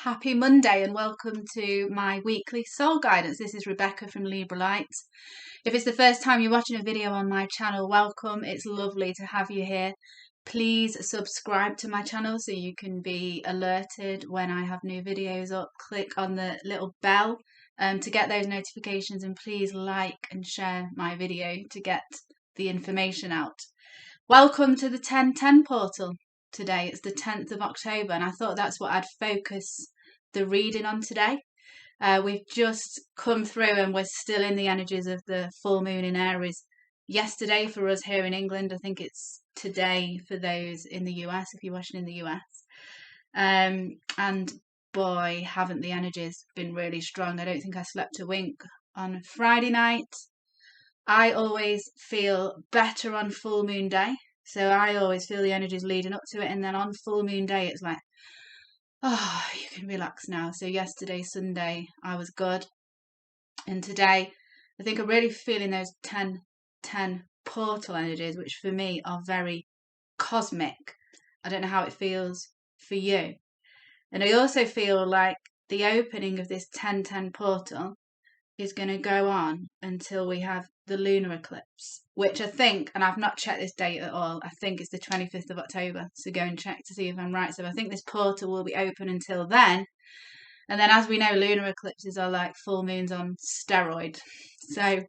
Happy Monday and welcome to my weekly soul guidance. This is Rebecca from Libra Light. If it's the first time you're watching a video on my channel, welcome. It's lovely to have you here. Please subscribe to my channel so you can be alerted when I have new videos up. Click on the little bell to get those notifications, and please like and share my video to get the information out. Welcome to the 1010 portal. Today it's the 10th of October, and I thought that's what I'd focus the reading on today. We've just come through and we're still in the energies of the full moon in Aries. Yesterday for us here in England, I think it's today for those in the US if you're watching in the US. And boy, haven't the energies been really strong. I don't think I slept a wink on Friday night. I always feel better on full moon day. So I always feel the energies leading up to it, and then on full moon day it's like, oh, you can relax now. So yesterday, Sunday, I was good, and today I think I'm really feeling those 10-10 portal energies, which for me are very cosmic. I don't know how it feels for you. And I also feel like the opening of this 10-10 portal is going to go on until we have the lunar eclipse, which I think, and I've not checked this date at all, I think it's the 25th of October, so go and check to see if I'm right. So I think this portal will be open until then, and then as we know, lunar eclipses are like full moons on steroid, so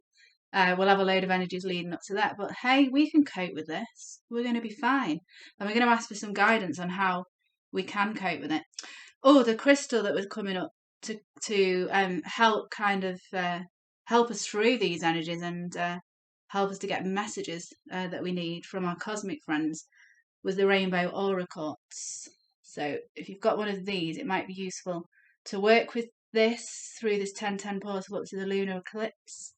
we'll have a load of energies leading up to that, but hey, we can cope with this. We're going to be fine, and we're going to ask for some guidance on how we can cope with it. Oh, the crystal that was coming up to help kind of help us through these energies and help us to get messages that we need from our cosmic friends was the rainbow aura quartz. So if you've got one of these, it might be useful to work with this through this 10-10 portal up to the lunar eclipse.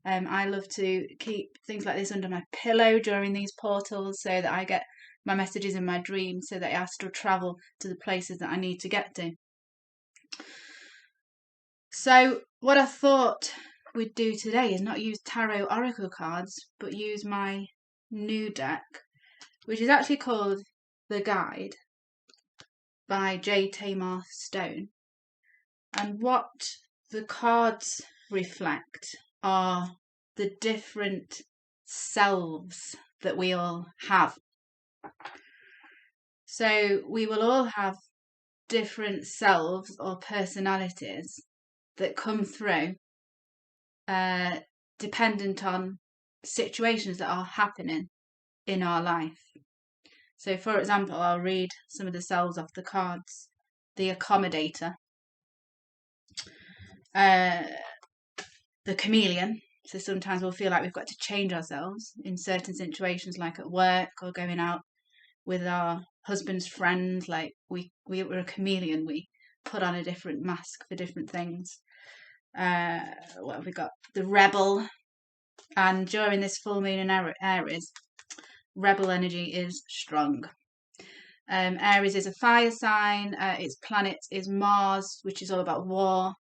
I love to keep things like this under my pillow during these portals so that I get my messages in my dreams, so that I astral travel to the places that I need to get to. So what I thought we'd do today is not use tarot oracle cards, but use my new deck, which is actually called The Guide by Tamar Stone. And what the cards reflect are the different selves that we all have. So we will all have different selves or personalities that come through dependent on situations that are happening in our life. So for example, I'll read some of the selves off the cards. The accommodator, the chameleon. So sometimes we'll feel like we've got to change ourselves in certain situations, like at work or going out with our husband's friends. Like we're a chameleon. We put on a different mask for different things. What have we got? The rebel. And during this full moon in Aries, rebel energy is strong. Aries is a fire sign. Its planet is Mars, which is all about war.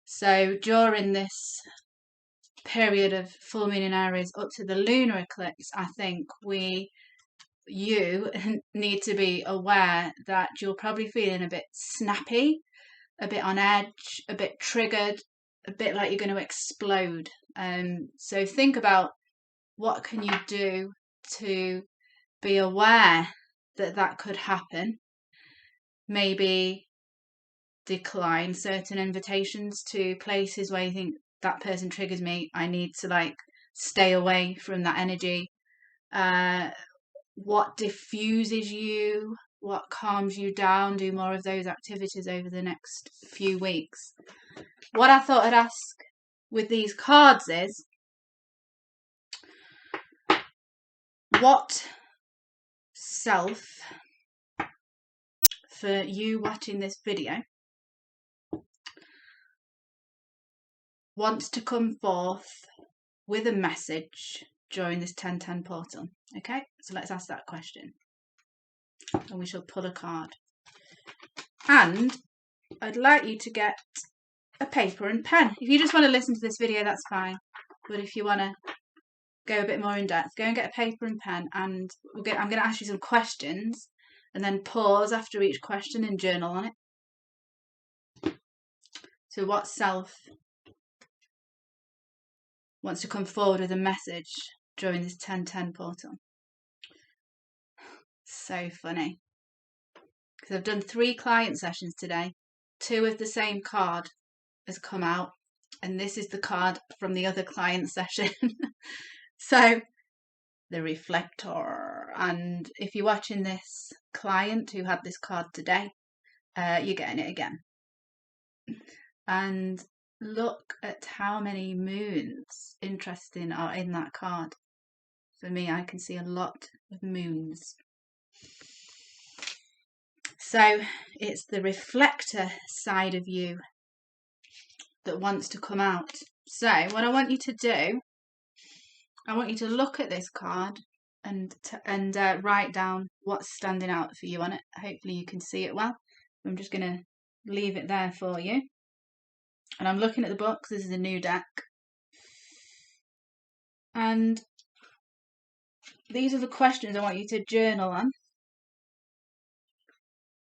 So during this period of full moon in Aries up to the lunar eclipse, I think you need to be aware that you're probably feeling a bit snappy, a bit on edge, a bit triggered, a bit like you're going to explode. So think about what can you do to be aware that could happen. Maybe decline certain invitations to places where you think that person triggers me. I need to stay away from that energy. What diffuses you, what calms you down, do more of those activities over the next few weeks. What I thought I'd ask with these cards is, what self, for you watching this video, wants to come forth with a message during this 10-10 portal? Okay, so let's ask that question. And we shall pull a card. And I'd like you to get a paper and pen. If you just want to listen to this video, that's fine. But if you want to go a bit more in depth, go and get a paper and pen, and I'm going to ask you some questions, and then pause after each question and journal on it. So what self wants to come forward with a message during this 10-10 portal? So funny. Because I've done 3 client sessions today. 2 of the same card has come out. And this is the card from the other client session. So, the reflector. And if you're watching this client who had this card today, you're getting it again. And look at how many moons, interesting, are in that card. For me, I can see a lot of moons. So it's the reflector side of you that wants to come out. So what I want you to do, I want you to look at this card and write down what's standing out for you on it. Hopefully you can see it well. I'm just going to leave it there for you. And I'm looking at the book. This is a new deck. And these are the questions I want you to journal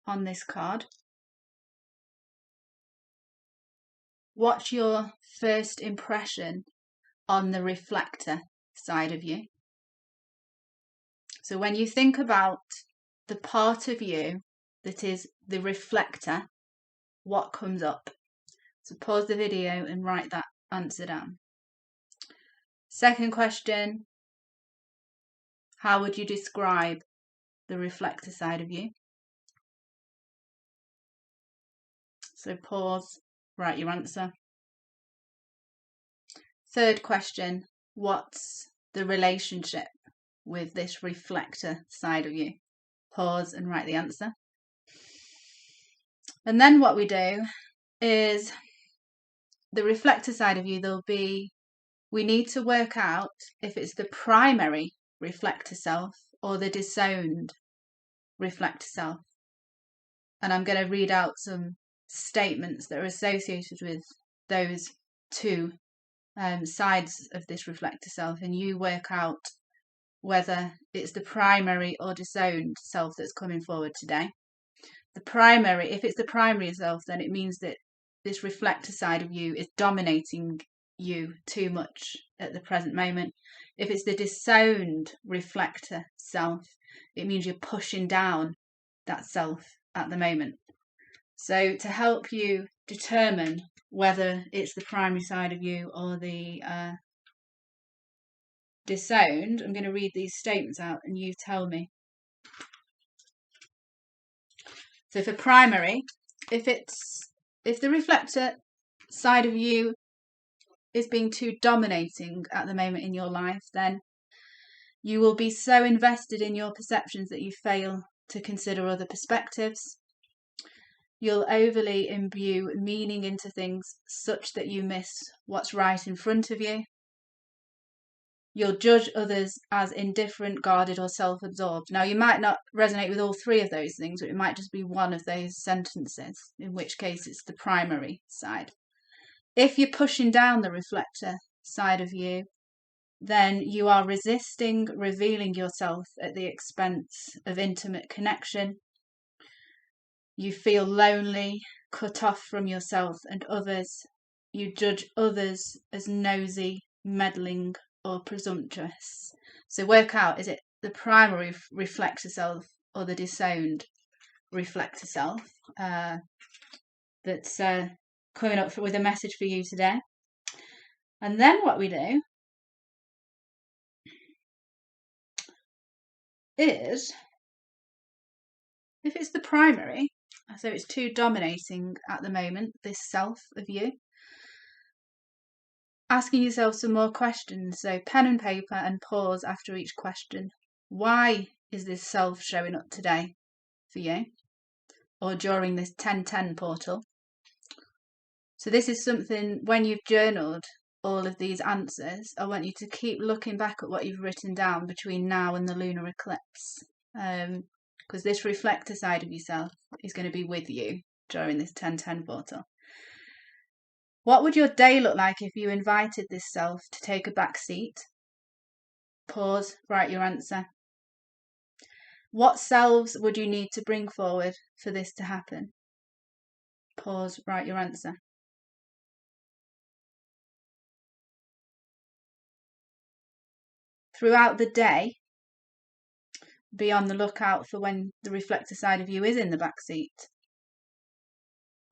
on this card. What's your first impression on the reflector side of you? So when you think about the part of you that is the reflector, what comes up? So pause the video and write that answer down. Second question, how would you describe the reflector side of you? So pause, write your answer. Third question, what's the relationship with this reflector side of you? Pause and write the answer. And then what we do is the reflector side of you, we need to work out if it's the primary reflector self or the disowned reflector self. And I'm going to read out some statements that are associated with those 2 sides of this reflector self, and you work out whether it's the primary or disowned self that's coming forward today. If it's the primary self, then it means that this reflector side of you is dominating you too much at the present moment. If it's the disowned reflector self, it means you're pushing down that self at the moment. So to help you determine whether it's the primary side of you or the disowned, I'm going to read these statements out and you tell me. So for primary, if the reflector side of you is being too dominating at the moment in your life, then you will be so invested in your perceptions that you fail to consider other perspectives. You'll overly imbue meaning into things such that you miss what's right in front of you. You'll judge others as indifferent, guarded, or self-absorbed. Now, you might not resonate with all 3 of those things, but it might just be one of those sentences, in which case it's the primary side. If you're pushing down the reflector side of you, then you are resisting revealing yourself at the expense of intimate connection. You feel lonely, cut off from yourself and others. You judge others as nosy, meddling, or presumptuous. So work out, is it the primary reflector self or the disowned reflector self that's coming up with a message for you today? And then what we do is, if it's the primary, so it's too dominating at the moment, this self of you, asking yourself some more questions. So pen and paper and pause after each question. Why is this self showing up today for you or during this 10-10 portal? So this is something, when you've journaled all of these answers, I want you to keep looking back at what you've written down between now and the lunar eclipse. Because this reflector side of yourself is going to be with you during this 10-10 portal. What would your day look like if you invited this self to take a back seat? Pause, write your answer. What selves would you need to bring forward for this to happen? Pause, write your answer. throughout the day, be on the lookout for when the reflector side of you is in the back seat,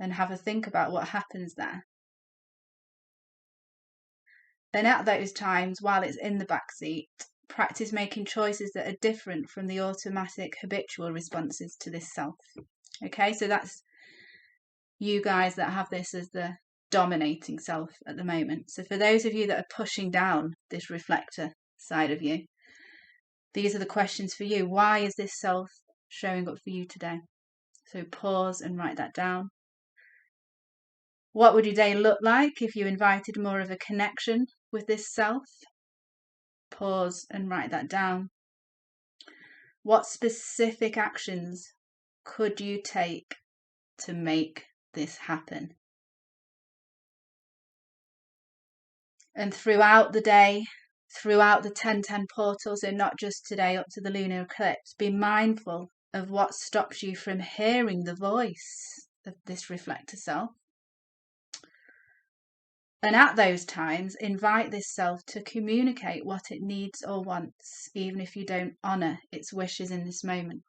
and have a think about what happens there. And at those times, while it's in the back seat, practice making choices that are different from the automatic habitual responses to this self. Okay, so that's you guys that have this as the dominating self at the moment. So for those of you that are pushing down this reflector side of you, these are the questions for you. Why is this self showing up for you today? So pause and write that down. What would your day look like if you invited more of a connection with this self? Pause and write that down. What specific actions could you take to make this happen? And throughout the day, throughout the 10-10 portal, so not just today up to the lunar eclipse, be mindful of what stops you from hearing the voice of this reflector self. And at those times, invite this self to communicate what it needs or wants, even if you don't honour its wishes in this moment.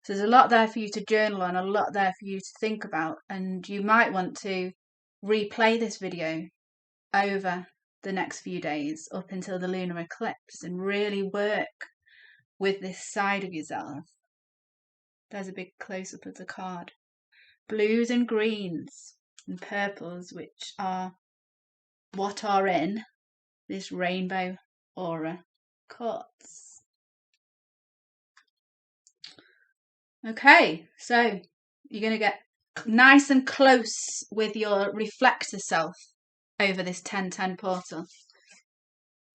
So there's a lot there for you to journal on, a lot there for you to think about, and you might want to replay this video over the next few days up until the lunar eclipse and really work with this side of yourself. There's a big close-up of the card. Blues and greens and purples, which are what are in this rainbow aura quartz. Okay, so you're going to get nice and close with your reflector self over this 10-10 portal.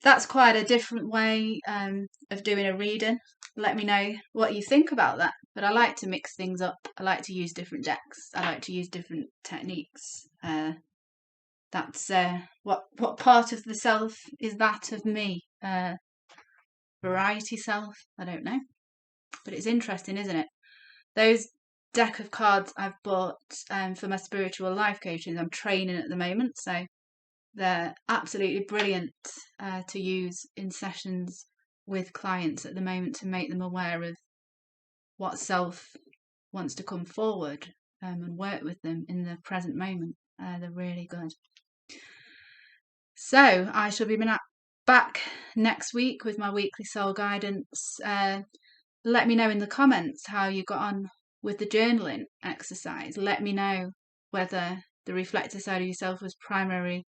That's quite a different way of doing a reading. Let me know what you think about that. But I like to mix things up. I like to use different decks. I like to use different techniques. That's what part of the self is that of me? Variety self? I don't know. But it's interesting, isn't it? Those deck of cards I've bought for my spiritual life coaching, I'm training at the moment, so they're absolutely brilliant to use in sessions with clients at the moment to make them aware of what self wants to come forward and work with them in the present moment. They're really good. So I shall be back next week with my weekly soul guidance. Let me know in the comments how you got on with the journaling exercise. Let me know whether the reflector side of yourself was primary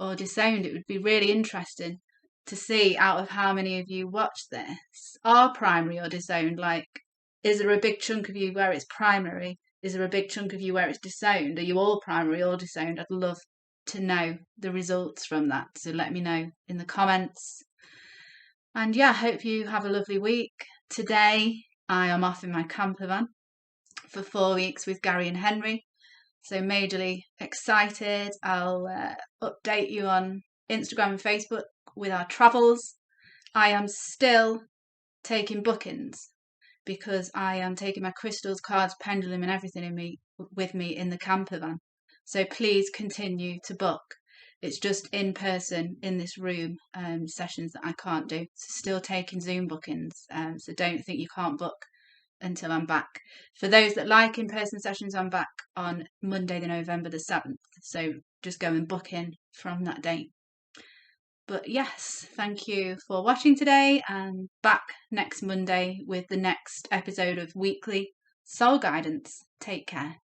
or disowned. It would be really interesting to see out of how many of you watch this are primary or disowned. Like, is there a big chunk of you where it's primary? Is there a big chunk of you where it's disowned? Are you all primary or disowned? I'd love to know the results from that. So let me know in the comments. And yeah, hope you have a lovely week. Today I am off in my camper van for 4 weeks with Gary and Henry. So majorly excited. I'll update you on Instagram and Facebook with our travels. I am still taking bookings because I am taking my crystals, cards, pendulum and everything with me in the camper van. So please continue to book. It's just in person in this room sessions that I can't do. So still taking Zoom bookings. So don't think you can't book until I'm back. For those that like in-person sessions, I'm back on Monday, the November the 7th. So just go and book in from that date. But yes, thank you for watching today, and back next Monday with the next episode of Weekly Soul Guidance. Take care.